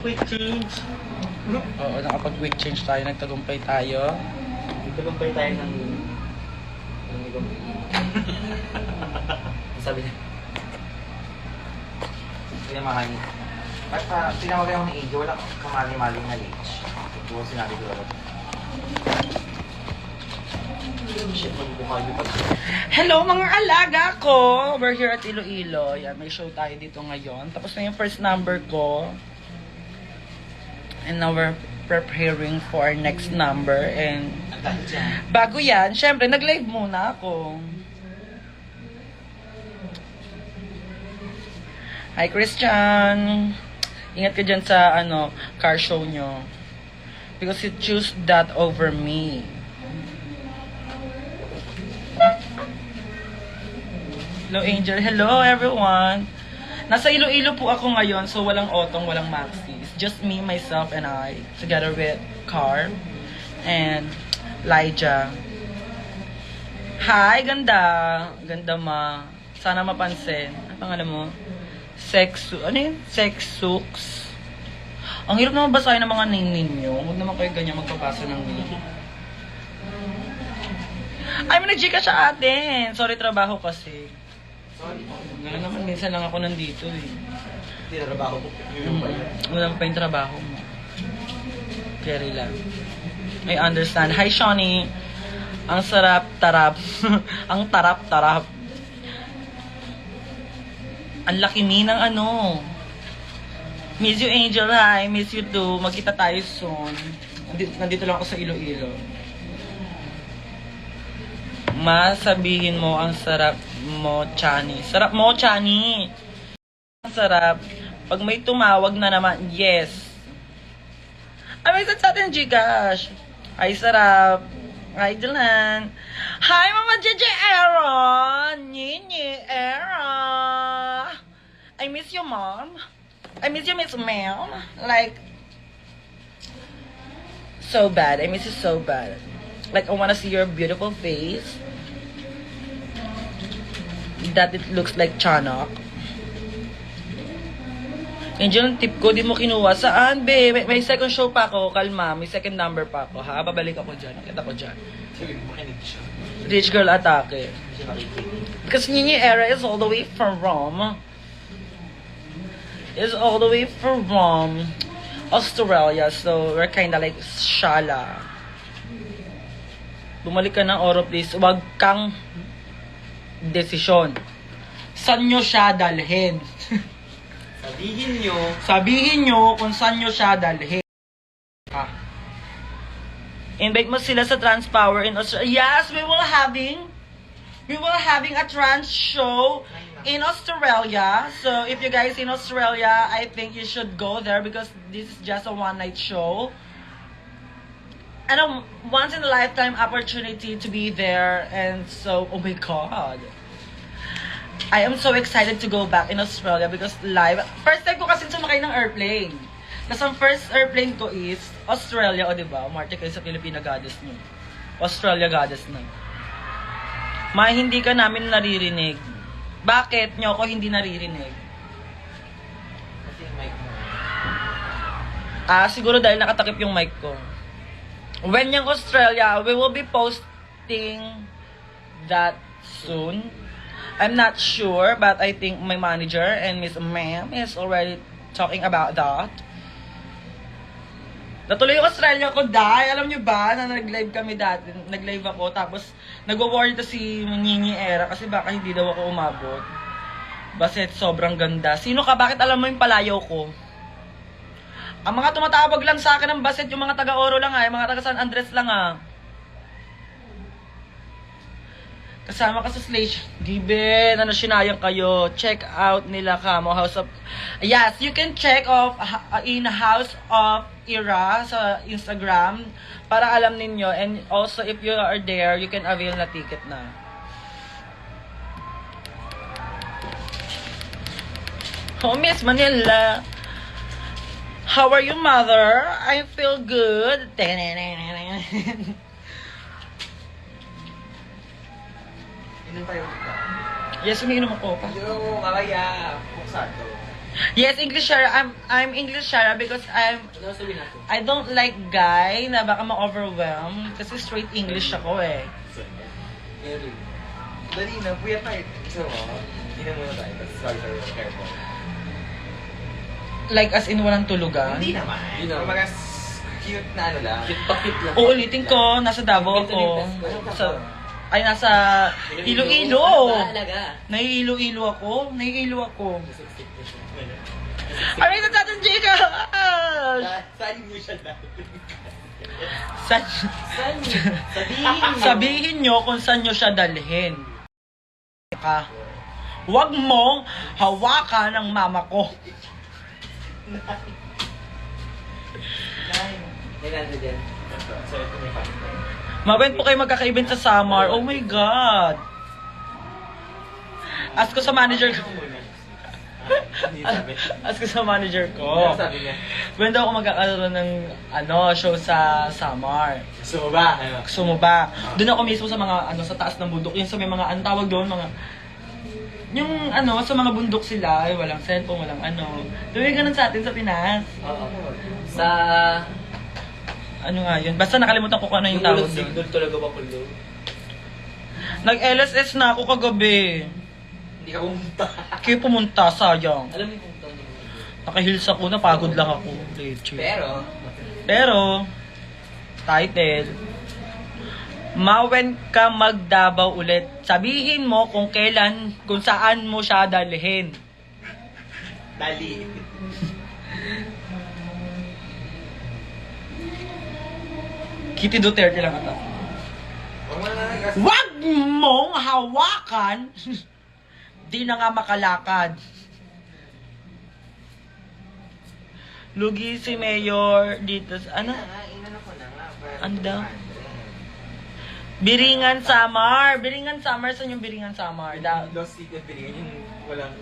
Quick change. Oo, nakapag-quick change tayo. Nagtagumpay tayo. Nagtagumpay tayo ng sabi niya. Pinamahali. At tinawag ako ni Angel, wala kamali-mali na leech. Ito ko sinabi ko ako. Shit, magbukayo pa. Hello mga alaga ko! We're here at Iloilo. Yan, may show tayo dito ngayon. Tapos na yung first number ko. And now we're preparing for our next number. And bago yan, syempre, nag-live muna ako. Hi Christian! Ingat ka dyan sa car show nyo. Because you choose that over me. Hello Angel. Hello everyone. Nasa Iloilo po ako ngayon, so walang Otong, walang Maxi. It's just me, myself, and I, together with Carl and Lyja. Hi, ganda. Ganda ma. Sana mapansin. Ano pangalan mo? Ano yun? Sexux. Ang hirap naman basahin ng mga name ninyo. Huwag naman kayo ganyan magpapasa ng name. Ay, may nag-Gcash sa atin. Sorry, trabaho kasi. Sorry. Nga naman, minsan lang ako nandito eh. Hindi na trabaho ko. Wala pa yung trabaho mo. Carry lang. I understand. Hi, Shawnee. Ang sarap-tarap. Ang tarap-tarap. Ang laki ng Miss you, Angel. Hi. Miss you too. Magkita tayo soon. Nandito lang ako sa Iloilo. Sabihin mo, ang sarap mo, Chani. Sarap mo, Chani. Ang sarap. Pag may tumawag na naman, yes. Ay, may sa atin, Gcash. Ay, sarap. Ay, Dylan. Hi, Mama JJ Aaron. Nini, Era. I miss you, Mom. I miss you, Miss Mel. Like, so bad. I miss you so bad. Like, I wanna see your beautiful face. That it looks like Chanok. Angel, ang tip ko, di mo kinuha. Saan, be? May second show pa ako. Kalma, may second number pa ako, ha? Babalik ako dyan. Nakita ko dyan. Sige, makinig siya. Rich girl atake. Hindi siya nakikinig. Because Nini Era is all the way from Rome. Is all the way from Rome. Australia. So, we're kinda like shala. Bumalik ka ng Oro, please. Huwag kang desisyon. Saan nyo siya dalhin? Sabihin nyo kung saan nyo siya dalhin. Invite mo sila sa Trans Power in Australia. Yes, we will having a trans show in Australia. So if you guys in Australia, I think you should go there because this is just a one-night show. And a once in a lifetime opportunity to be there. And so, oh my God. I am so excited to go back in Australia because live. First time ko kasi sumakay ng airplane. Kasi ang first airplane ko is Australia, o diba? Umarte kayo sa Filipina Goddess nyo. Australia Goddess na. Hindi ka namin naririnig. Bakit nyo ako hindi naririnig? Kasi yung mic mo. Siguro dahil nakatakip yung mic ko. When yung Australia, we will be posting that soon. I'm not sure, but I think my manager and Miss Ma'am is already talking about that. Natuloy yung Australia ko, dahil alam nyo ba na nag-live kami dati, nag-live ako, tapos nag-worry to si Nini Era kasi baka hindi daw ako umabot. Basit sobrang ganda. Sino ka? Bakit alam mo yung palayaw ko? Ang mga tumatawag lang sa akin ng Basit, yung mga taga-Oro lang yung mga taga-San Andres lang Kasama ka sa Slash. Given, sinayang kayo. Check out nila kamo, House of... Yes, you can check off in House of Ira sa Instagram para alam ninyo. And also, if you are there, you can avail na ticket na. Oh, Miss Manila. How are you, mother? I feel good. Ilan tayo? Yes, umiinom ako pa. Yo, mamaya. Buksan to. Yes, English Shara. I'm English Shara because Ano sabihin natin? I don't like guy na baka ma-overwhelm kasi straight English ako eh. Eric. Dali na, puyat tayo. Gusto mo? Hindi na muna tayo. Tapos sabi tayo, careful. Like as in walang tulugan. Hindi naman. Hindi naman. Kumbaga, cute na ano lang. Cute pa cute lang. Uulitin ko, nasa Davao Ito ako. yung test. Ay, nasa Iloilo. Talaga. Naiilo-ilo ako. Naiilo ako. Aray na natin, Jika! Saan mo siya dahil? Saan? Sabihin mo. Sabihin nyo kung saan nyo siya dalhin. Huwag mong hawakan ng mama ko. May nando dyan. So, ito may factor. Mabait po kayo magkaka-event sa Samar. Oh my God. Ask ko sa manager ko. Hindi sabi. Ask ko sa manager ko. Ano sabi niya? When daw ako magkakaroon ng show sa Samar. Gusto mo ba? Ano? Gusto mo ba? Doon ako mismo sa mga sa taas ng bundok. Yung sa may mga ang tawag doon mga yung sa mga bundok sila, ay walang cellphone, walang Doon ganun sa atin sa Pinas. Oo. Sa... Ano nga yun? Basta nakalimutan ko kung ano yung tawag doon. Doon talaga ba kulo? Nag-LSS na ako kagabi. Hindi ka pumunta. Kaya pumunta, sayang. Alam mo kung taon mo. Nakahils ako, napagod lang ako. Legit. Pero, title, Mawen ka magdabaw ulit. Sabihin mo kung kailan, kung saan mo siya dalhin. Dali. Kitty Duterte lang ata. Huwag mo na nag-gas. Wag mong hawakan! Di na nga makalakad. Lugi si Mayor dito sa, Inano ko na nga. Ano daw? Biringan Samar! Biringan Samar, saan yung Biringan Samar? Lost City of Biringan, yung walang